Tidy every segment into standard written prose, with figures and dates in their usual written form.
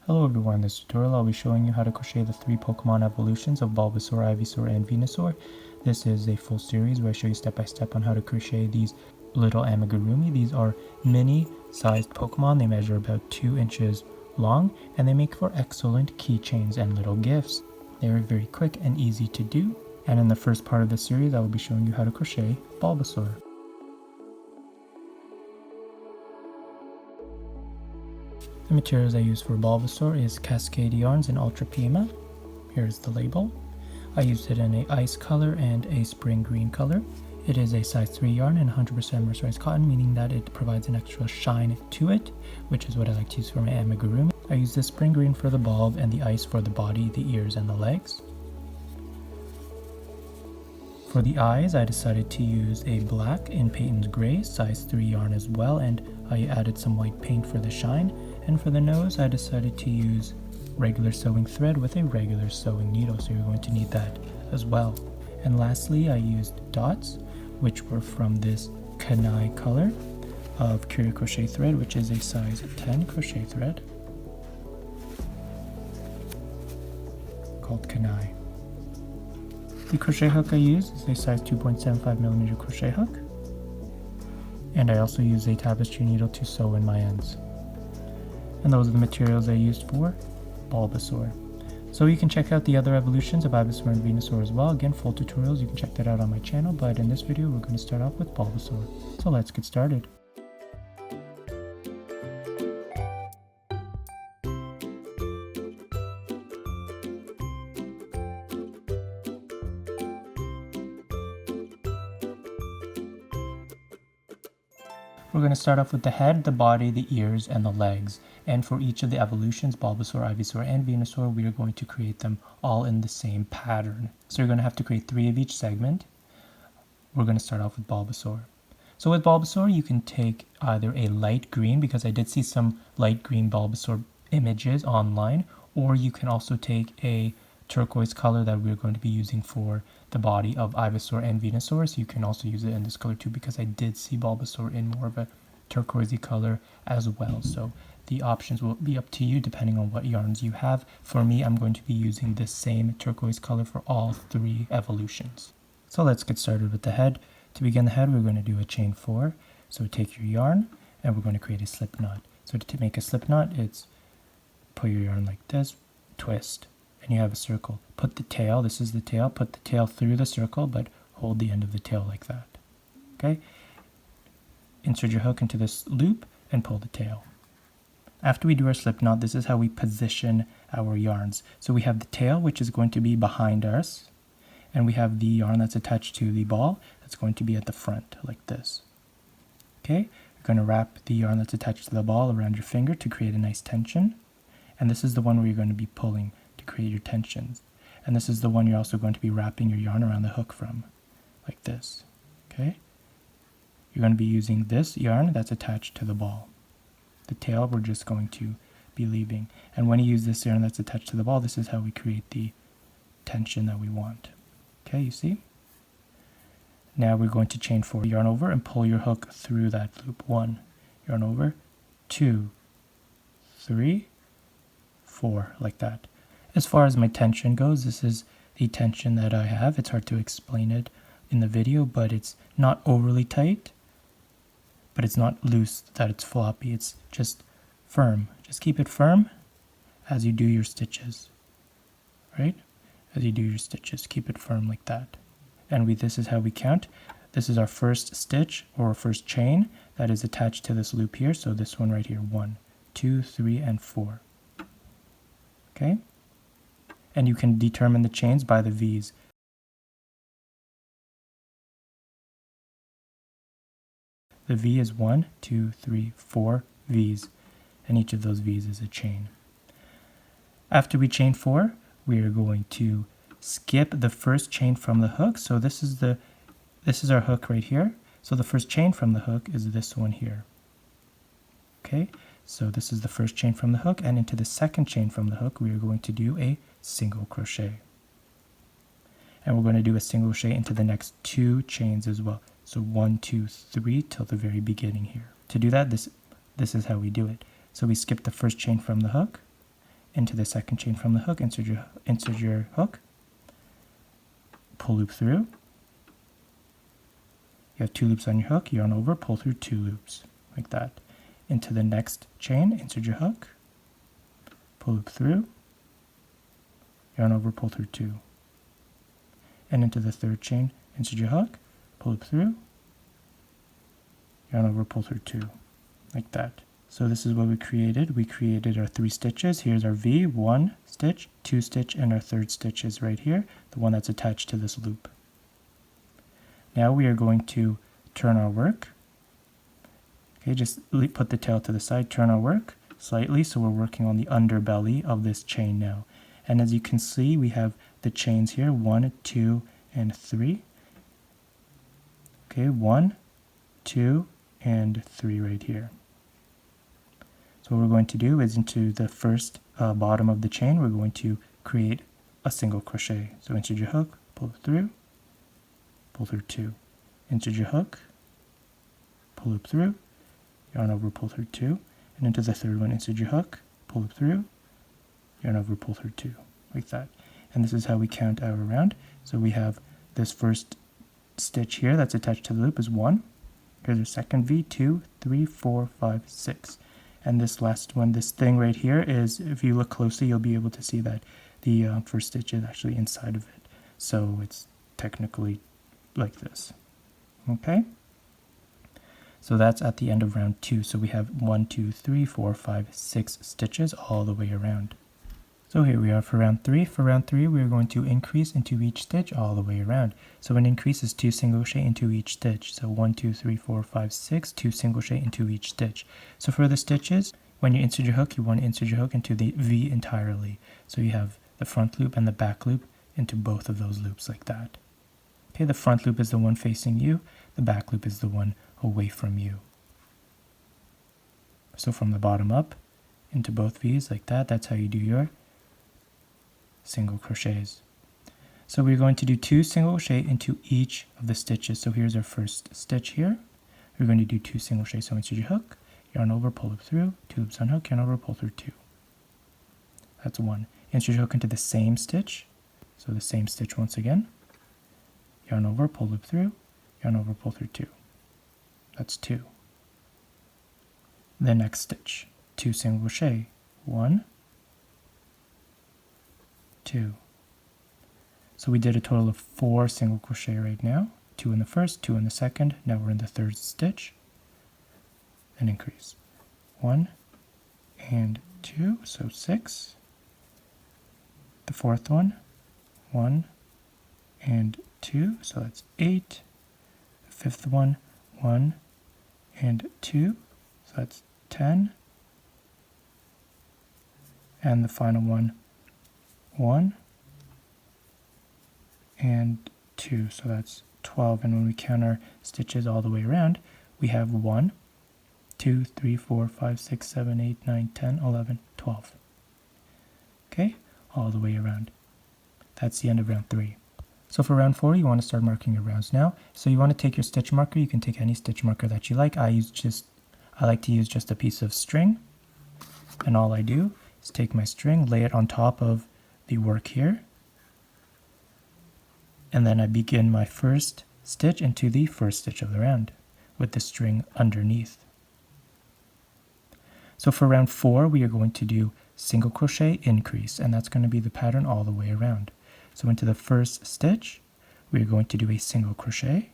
Hello everyone, in this tutorial I'll be showing you how to crochet the 3 Pokemon evolutions of Bulbasaur, Ivysaur, and Venusaur. This is a full series where I show you step by step on how to crochet these little amigurumi. These are mini sized Pokemon. They measure about 2 inches long and they make for excellent keychains and little gifts. They are very quick and easy to do. And in the first part of the series I will be showing you how to crochet Bulbasaur. The materials I use for Bulbasaur is Cascade yarns in Ultra Pima. Here's the label. I used it in a ice color and a spring green color. It is a size 3 yarn and 100% mercerized cotton, meaning that it provides an extra shine to it, which is what I like to use for my amigurumi. I use the spring green for the bulb and the ice for the body, the ears, and the legs. For the eyes, I decided to use a black in Paton's gray, size 3 yarn as well, and I added some white paint for the shine. And for the nose, I decided to use regular sewing thread with a regular sewing needle, so you're going to need that as well. And lastly, I used dots, which were from this Kenai color of Curio Crochet thread, which is a size 10 crochet thread called Kenai. The crochet hook I use is a size 2.75mm crochet hook, and I also use a tapestry needle to sew in my ends. And those are the materials I used for Bulbasaur. So you can check out the other evolutions of Ivysaur and Venusaur as well. Again, full tutorials, you can check that out on my channel, but in this video we're going to start off with Bulbasaur. So let's get started. We're going to start off with the head, the body, the ears, and the legs. And for each of the evolutions, Bulbasaur, Ivysaur, and Venusaur, we are going to create them all in the same pattern. So you're going to have to create 3 of each segment. We're going to start off with Bulbasaur. So with Bulbasaur, you can take either a light green, because I did see some light green Bulbasaur images online, or you can also take a turquoise color that we're going to be using for the body of Ivysaur and Venusaur, so you can also use it in this color too, because I did see Bulbasaur in more of a turquoisey color as well. So the options will be up to you depending on what yarns you have. For me, I'm going to be using this same turquoise color for all 3 evolutions. So let's get started with the head. To begin the head, we're going to do a chain 4. So take your yarn and we're going to create a slip knot. So to make a slip knot, it's put your yarn like this, twist, and you have a circle. Put the tail, this is the tail, put the tail through the circle, but hold the end of the tail like that. Okay? Insert your hook into this loop and pull the tail. After we do our slip knot, this is how we position our yarns. So we have the tail, which is going to be behind us, and we have the yarn that's attached to the ball that's going to be at the front, like this. Okay? You're going to wrap the yarn that's attached to the ball around your finger to create a nice tension, and this is the one where you're going to be pulling to create your tensions. And this is the one you're also going to be wrapping your yarn around the hook from, like this. Okay? You're going to be using this yarn that's attached to the ball. The tail we're just going to be leaving. And when you use this yarn that's attached to the ball, this is how we create the tension that we want. Okay, you see? Now we're going to chain 4. Yarn over and pull your hook through that loop. 1, yarn over, 2, 3, 4, like that. As far as my tension goes, this is the tension that I have. It's hard to explain it in the video, but it's not overly tight, but it's not loose that it's floppy. It's just firm. Just keep it firm as you do your stitches, right? As you do your stitches, keep it firm like that. And this is how we count. This is our first stitch or first chain that is attached to this loop here. So this one right here, 1, 2, 3, and 4. Okay? And you can determine the chains by the V's. The V is 1, 2, 3, 4 V's, and each of those V's is a chain. After we chain 4, we are going to skip the first chain from the hook. So this is our hook right here. So the first chain from the hook is this one here. Okay? So this is the first chain from the hook, and into the second chain from the hook, we are going to do a single crochet. And we're going to do a single crochet into the next 2 chains as well. So 1, 2, 3 till the very beginning here. To do that, this is how we do it. So we skip the first chain from the hook, into the second chain from the hook, insert your hook, pull loop through. You have 2 loops on your hook, yarn over, pull through 2 loops, like that. Into the next chain, insert your hook, pull loop through, yarn over, pull through 2. And into the third chain, insert your hook, pull loop through, yarn over, pull through 2, like that. So this is what we created. We created our 3 stitches. Here's our V, 1 stitch, 2 stitch, and our third stitch is right here, the one that's attached to this loop. Now we are going to turn our work. Okay, just put the tail to the side, turn our work slightly, so we're working on the underbelly of this chain now. And as you can see, we have the chains here, 1, 2, and 3. Okay, 1, 2, and 3 right here. So what we're going to do is into the first bottom of the chain, we're going to create a single crochet. So insert your hook, pull through 2. Insert your hook, pull loop through, yarn over, pull through 2, and into the third one, insert your hook, pull loop through, yarn over, pull through 2, like that. And this is how we count our round. So we have this first stitch here that's attached to the loop is 1. Here's our second V, 2, 3, 4, 5, 6. And this last one, this thing right here is, if you look closely, you'll be able to see that the first stitch is actually inside of it. So it's technically like this. Okay? So that's at the end of round 2. So we have 1, 2, 3, 4, 5, 6 stitches all the way around. So here we are for round 3. For round 3, we are going to increase into each stitch all the way around. So an increase is 2 single crochet into each stitch. So 1, 2, 3, 4, 5, 6, 2 single crochet into each stitch. So for the stitches, when you insert your hook, you want to insert your hook into the V entirely. So you have the front loop and the back loop into both of those loops like that. Okay, the front loop is the one facing you, the back loop is the one away from you. So from the bottom up into both V's like that, that's how you do your single crochets. So we're going to do 2 single crochet into each of the stitches. So here's our first stitch here. We're going to do 2 single crochet. So insert your hook, yarn over, pull loop through, 2 loops on hook, yarn over, pull through 2. That's 1. Insert your hook into the same stitch. So the same stitch once again. Yarn over, pull loop through, yarn over, pull through 2. That's 2. The next stitch, 2 single crochet, 1, 2. So we did a total of 4 single crochet right now. 2 in the first, 2 in the second. Now we're in the third stitch. An increase. 1 and 2, so 6. The fourth one, 1 and 2, so that's 8. The fifth one, 1 and 2, so that's 10. And the final one, 1 and 2, so that's 12. And when we count our stitches all the way around, we have 1, 2, 3, 4, 5, 6, 7, 8, 9, 10, 11, 12. Okay, all the way around. That's the end of round 3. So for round 4, you want to start marking your rounds now. So you want to take your stitch marker. You can take any stitch marker that you like. I like to use just a piece of string. And all I do is take my string, lay it on top of the work here. And then I begin my first stitch into the first stitch of the round with the string underneath. So for round 4, we are going to do single crochet increase, and that's going to be the pattern all the way around. So into the first stitch, we are going to do a single crochet.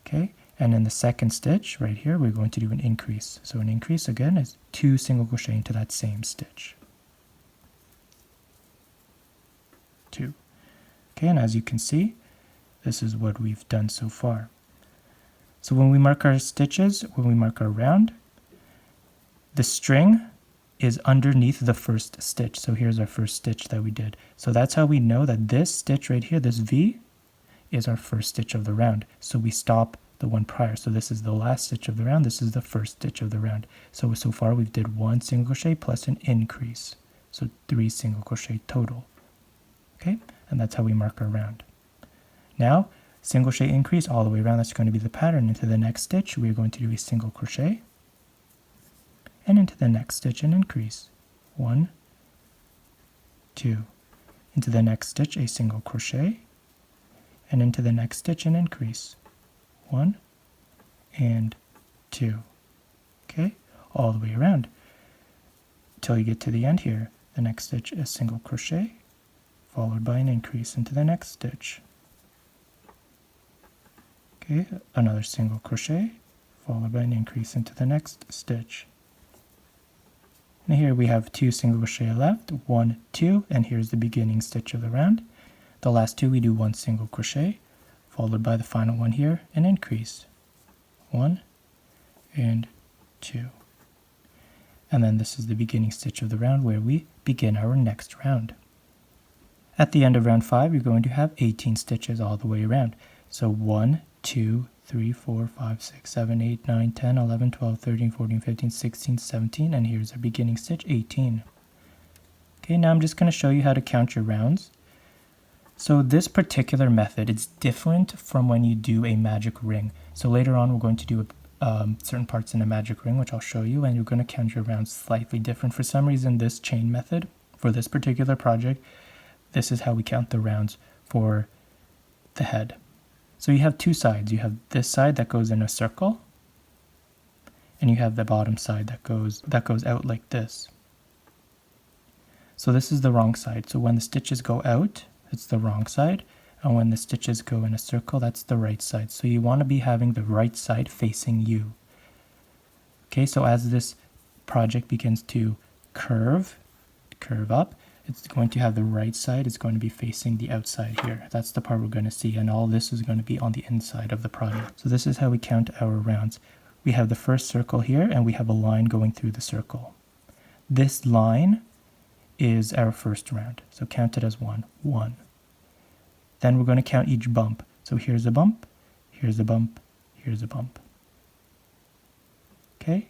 Okay, and in the second stitch right here, we're going to do an increase. So an increase again is 2 single crochet into that same stitch. 2. Okay, and as you can see, this is what we've done so far. So when we mark our stitches, when we mark our round, the string is underneath the first stitch. So here's our first stitch that we did. So that's how we know that this stitch right here, this V, is our first stitch of the round. So we stop the one prior. So this is the last stitch of the round. This is the first stitch of the round. So far we've did 1 single crochet plus an increase. So 3 single crochet total. Okay, and that's how we mark our round. Now, single crochet increase all the way around. That's going to be the pattern. Into the next stitch, we're going to do a single crochet. and into the next stitch and increase. 1, 2. Into the next stitch a single crochet, and into the next stitch and increase. 1 and 2. Okay, all the way around till you get to the end here. The next stitch is single crochet followed by an increase into the next stitch. Okay, another single crochet followed by an increase into the next stitch. And here we have 2 single crochet left, 1, 2, and here's the beginning stitch of the round. The last 2 we do 1 single crochet followed by the final one here, an increase. 1 and 2. And then this is the beginning stitch of the round where we begin our next round. At the end of round 5, you're going to have 18 stitches all the way around. So 1, 2, 3, 4, 5, 6, 7, 8, 9, 10, 11, 12, 13, 14, 15, 16, 17, and here's our beginning stitch, 18. Okay, now I'm just going to show you how to count your rounds. So this particular method is different from when you do a magic ring. So later on we're going to do certain parts in a magic ring, which I'll show you, and you're going to count your rounds slightly different. For some reason, this chain method, for this particular project, this is how we count the rounds for the head. So you have 2 sides. You have this side that goes in a circle, and you have the bottom side that goes out like this. So this is the wrong side. So when the stitches go out, it's the wrong side, and when the stitches go in a circle, that's the right side. So you want to be having the right side facing you. Okay, so as this project begins to curve up, it's going to have the right side is going to be facing the outside here. That's the part we're going to see, and all this is going to be on the inside of the project. So this is how we count our rounds. We have the first circle here, and we have a line going through the circle. This line is our first round, so count it as 1, 1. Then we're going to count each bump. So here's a bump, here's a bump, here's a bump. Okay,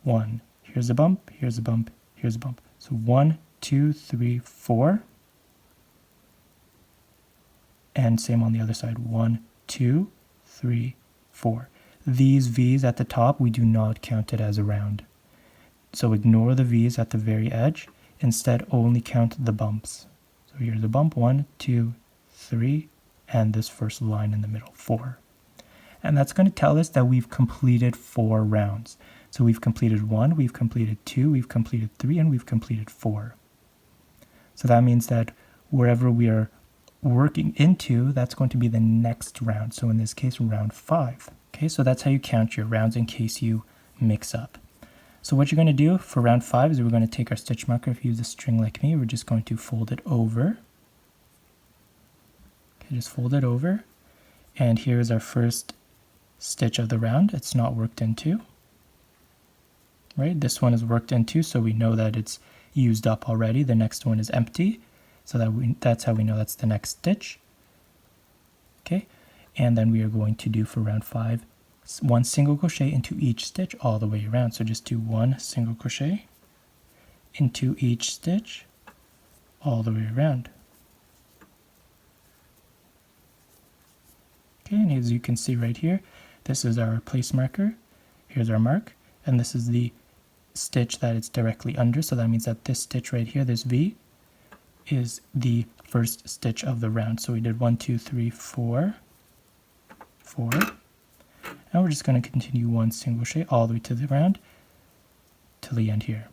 1, here's a bump, here's a bump, here's a bump. So 1, 2, 3, 4. And same on the other side, 1, 2, 3, 4. These V's at the top, we do not count it as a round. So ignore the V's at the very edge. Instead, only count the bumps. So here's a bump, 1, 2, 3, and this first line in the middle, 4. And that's going to tell us that we've completed 4 rounds. So we've completed 1, we've completed 2, we've completed 3, and we've completed 4. So that means that wherever we are working into, that's going to be the next round. So in this case, round 5. Okay, so that's how you count your rounds in case you mix up. So what you're going to do for round 5 is we're going to take our stitch marker. If you use a string like me, we're just going to fold it over. Okay, just fold it over. And here's our first stitch of the round. It's not worked into. Right, this one is worked into, so we know that it's used up already. The next one is empty, so that's how we know that's the next stitch. Okay, and then we are going to do for round 5 1 single crochet into each stitch all the way around. So just do 1 single crochet into each stitch all the way around. Okay, and as you can see right here, this is our place marker. Here's our mark, and this is the stitch that it's directly under. So that means that this stitch right here, this V, is the first stitch of the round. So we did 1, 2, 3, 4, 4. And we're just going to continue 1 single crochet all the way to the round till the end here.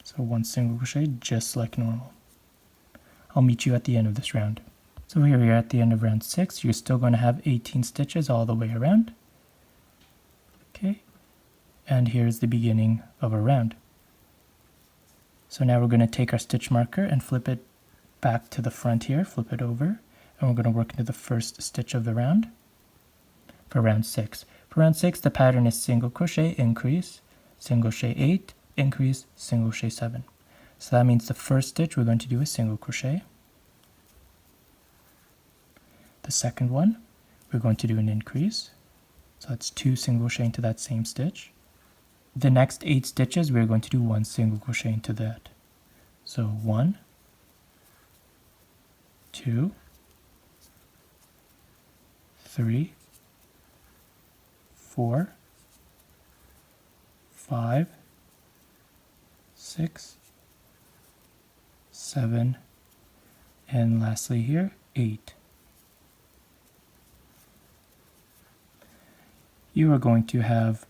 So 1 single crochet just like normal. I'll meet you at the end of this round. So here we are at the end of round 6. You're still going to have 18 stitches all the way around. Okay, and here's the beginning of a round. So now we're going to take our stitch marker and flip it back to the front here, flip it over, and we're going to work into the first stitch of the round for round 6. For round 6, the pattern is single crochet, increase, single crochet 8, increase, single crochet 7. So that means the first stitch we're going to do a single crochet. The second one, we're going to do an increase. So that's 2 single crochet into that same stitch. The next 8 stitches, we're going to do 1 single crochet into that. So 1, 2, 3, 4, 5, 6, 7, and lastly here, 8. You are going to have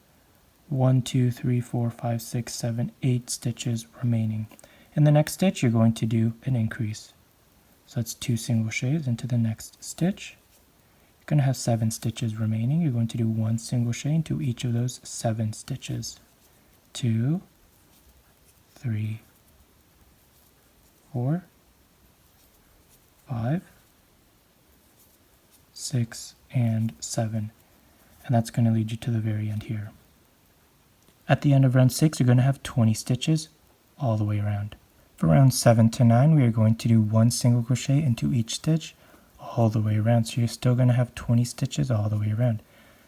1, 2, 3, 4, 5, 6, 7, 8 stitches remaining. In the next stitch, you're going to do an increase. So that's 2 single crochets into the next stitch. You're going to have 7 stitches remaining. You're going to do 1 single crochet into each of those 7 stitches. 2, 3, 4, 5, 6, and 7. And that's going to lead you to the very end here. At the end of round 6, you're going to have 20 stitches all the way around. For round 7 to 9, we are going to do 1 single crochet into each stitch all the way around. So you're still going to have 20 stitches all the way around.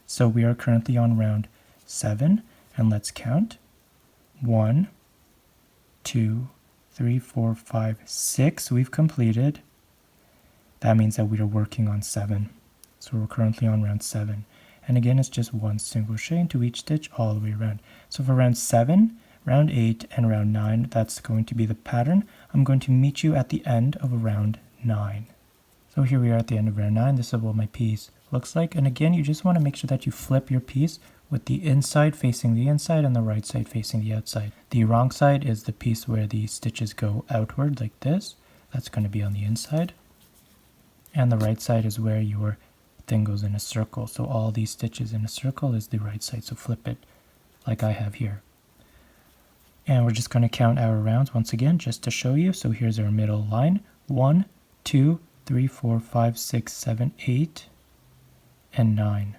So we are currently on round 7, and let's count. 1, 2, 3, 4, 5, 6 we've completed. That means that we are working on 7. So we're currently on round 7. And again, it's just 1 single crochet into each stitch all the way around. So for round 7, round 8, and round 9, that's going to be the pattern. I'm going to meet you at the end of round 9. So here we are at the end of round 9. This is what my piece looks like. And again, you just want to make sure that you flip your piece with the inside facing the inside and the right side facing the outside. The wrong side is the piece where the stitches go outward like this. That's going to be on the inside. And the right side is where your thing goes in a circle. So all these stitches in a circle is the right side. So flip it like I have here. And we're just going to count our rounds once again just to show you. So here's our middle line. 1, 2, 3, 4, 5, 6, 7, 8, and 9.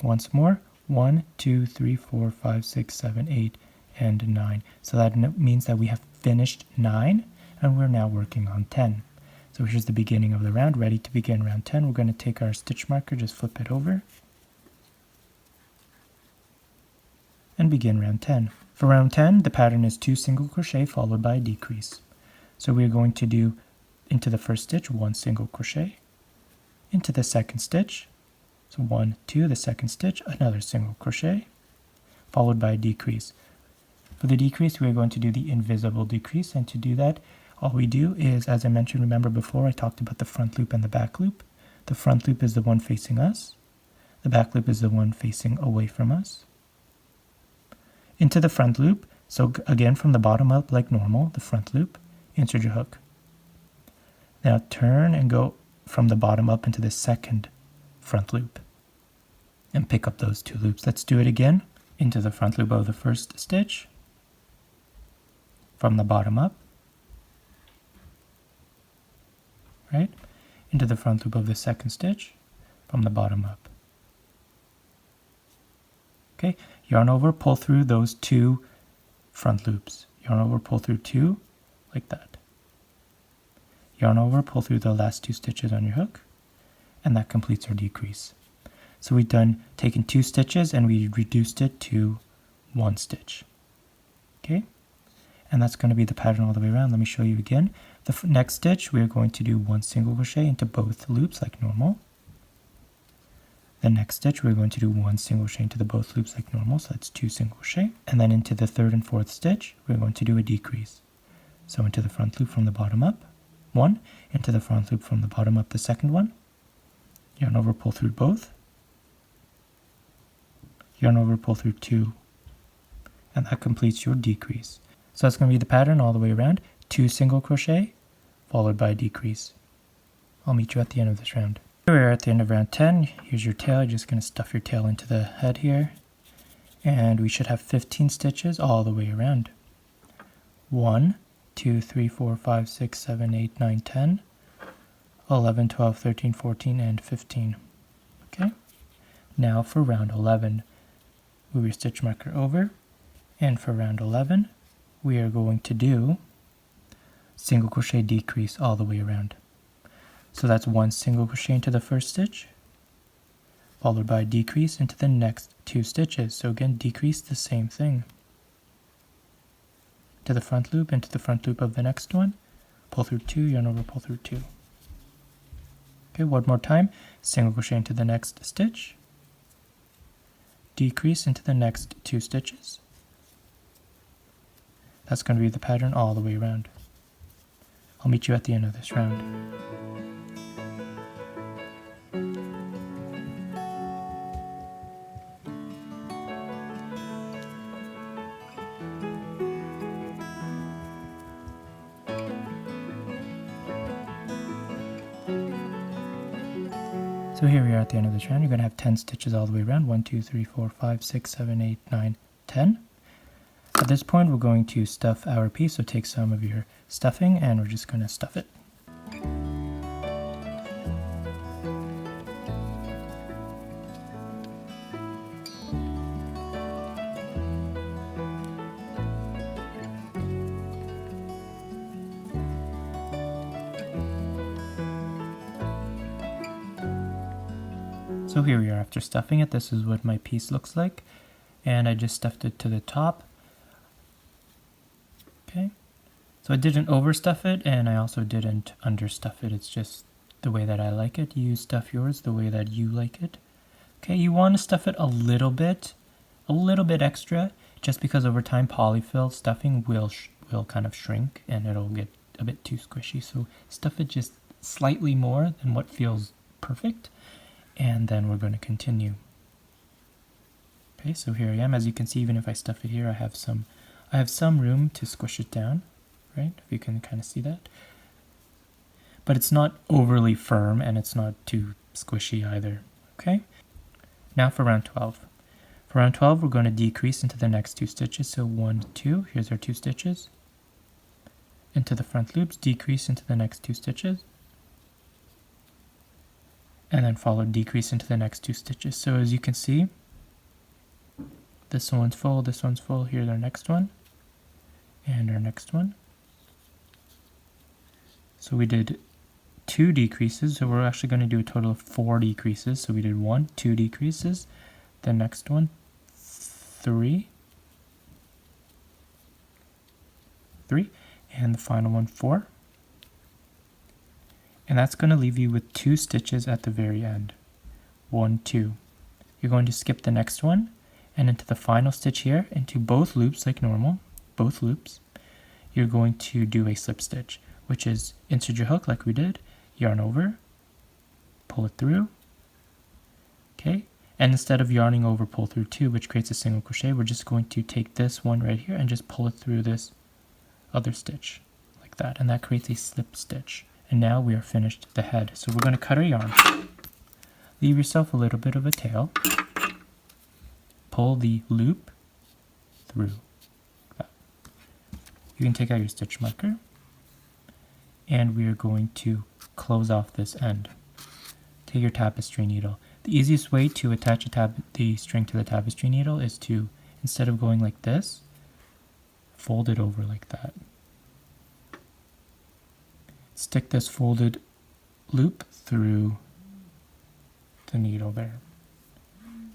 Once more. 1, 2, 3, 4, 5, 6, 7, 8, and 9. So that means that we have finished 9 and we're now working on 10. So here's the beginning of the round, ready to begin round 10. We're going to take our stitch marker, just flip it over, and begin round 10. For round 10, the pattern is 2 single crochet followed by a decrease. So we're going to do into the first stitch 1 single crochet, into the second stitch, so 1, 2, the second stitch, another single crochet, followed by a decrease. For the decrease, we're going to do the invisible decrease, and to do that, all we do is, as I mentioned, remember before I talked about the front loop and the back loop. The front loop is the one facing us. The back loop is the one facing away from us. Into the front loop, so again from the bottom up like normal, the front loop, insert your hook. Now turn and go from the bottom up into the second front loop and pick up those 2 loops. Let's do it again. Into the front loop of the first stitch, from the bottom up, right? Into the front loop of the second stitch, from the bottom up. Okay, yarn over, pull through those 2 front loops. Yarn over, pull through 2, like that. Yarn over, pull through the last 2 stitches on your hook, and that completes our decrease. So we've taken 2 stitches and we reduced it to 1 stitch. Okay, and that's going to be the pattern all the way around. Let me show you again. The next stitch, we're going to do 1 single crochet into both loops like normal. The next stitch, we're going to do 1 single crochet into the both loops like normal, so that's 2 single crochet. And then into the third and fourth stitch, we're going to do a decrease. So into the front loop from the bottom up, 1, into the front loop from the bottom up, the second one, yarn over, pull through both, yarn over, pull through 2, and that completes your decrease. So that's going to be the pattern all the way around, 2 single crochet, followed by a decrease. I'll meet you at the end of this round. Here we are at the end of round 10. Here's your tail. You're just going to stuff your tail into the head here. And we should have 15 stitches all the way around. 1, 2, 3, 4, 5, 6, 7, 8, 9, 10, 11, 12, 13, 14, and 15. Okay. Now for round 11, move your stitch marker over. And for round 11, we are going to do single crochet decrease all the way around. So that's 1 single crochet into the first stitch, followed by a decrease into the next 2 stitches. So again, decrease the same thing. To the front loop, into the front loop of the next one, pull through 2, yarn over, pull through 2. Okay, one more time, single crochet into the next stitch, decrease into the next 2 stitches. That's going to be the pattern all the way around. I'll meet you at the end of this round. So here we are at the end of this round. You're going to have 10 stitches all the way around. 1, 2, 3, 4, 5, 6, 7, 8, 9, 10. At this point, we're going to stuff our piece. So take some of your stuffing and we're just going to stuff it. So here we are after stuffing it. This is what my piece looks like. And I just stuffed it to the top. Okay. So I didn't overstuff it and I also didn't understuff it. It's just the way that I like it. You stuff yours the way that you like it. Okay, you want to stuff it a little bit extra, just because over time polyfill stuffing will kind of shrink and it'll get a bit too squishy. So stuff it just slightly more than what feels perfect. And then we're going to continue. Okay, so here I am. As you can see, even if I stuff it here, I have some room to squish it down, right? If you can kind of see that. But it's not overly firm and it's not too squishy either, okay? Now for round 12. For round 12, we're going to decrease into the next 2 stitches. So 1, 2, here's our 2 stitches. Into the front loops, decrease into the next 2 stitches. And then follow decrease into the next 2 stitches. So as you can see, this one's full, here's our next one, and our next one. So we did 2 decreases, so we're actually going to do a total of 4 decreases. So we did 1, 2 decreases, the next one, 3, and the final one, 4. And that's going to leave you with 2 stitches at the very end. 1, 2. You're going to skip the next one and into the final stitch here, into both loops like normal, both loops. You're going to do a slip stitch, which is insert your hook like we did, yarn over, pull it through, okay? And instead of yarning over, pull through 2, which creates a single crochet, we're just going to take this one right here and just pull it through this other stitch like that, and that creates a slip stitch. And now we are finished the head. So we're going to cut our yarn. Leave yourself a little bit of a tail. Pull the loop through. You can take out your stitch marker. And we are going to close off this end. Take your tapestry needle. The easiest way to attach the string to the tapestry needle is to, instead of going like this, fold it over like that. Stick this folded loop through the needle there.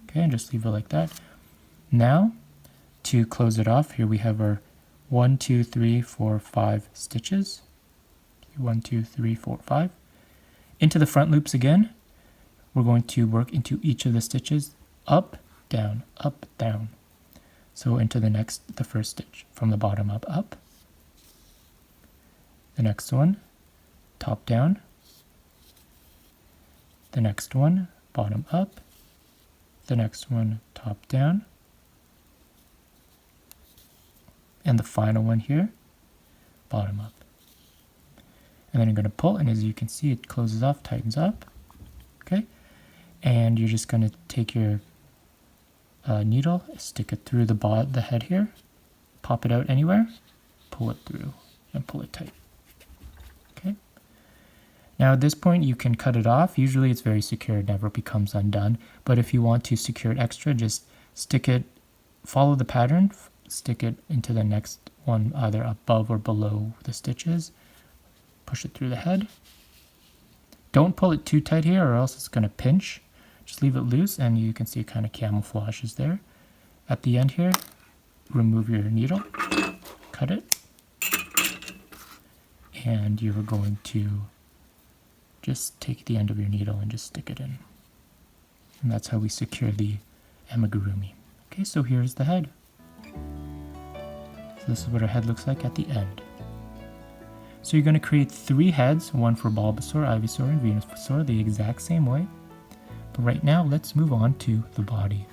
Okay, and just leave it like that. Now, to close it off, here we have our 1, 2, 3, 4, 5 stitches. 1, 2, 3, 4, 5. Into the front loops again, we're going to work into each of the stitches, up, down, up, down. So into the first stitch, from the bottom up, up. The next one, top down, the next one, bottom up, the next one, top down, and the final one here, bottom up. And then you're going to pull, and as you can see, it closes off, tightens up, okay? And you're just going to take your needle, stick it through the head here, pop it out anywhere, pull it through, and pull it tight. Okay. Now at this point you can cut it off. Usually it's very secure, it never becomes undone. But if you want to secure it extra, just stick it, follow the pattern, stick it into the next one, either above or below the stitches. Push it through the head. Don't pull it too tight here or else it's going to pinch. Just leave it loose and you can see it kind of camouflages there. At the end here, remove your needle, cut it, and you're going to just take the end of your needle and just stick it in. And that's how we secure the Amigurumi. Okay, so here's the head. So this is what our head looks like at the end. So you're going to create 3 heads, one for Bulbasaur, Ivysaur, and Venusaur, the exact same way. But right now, let's move on to the body.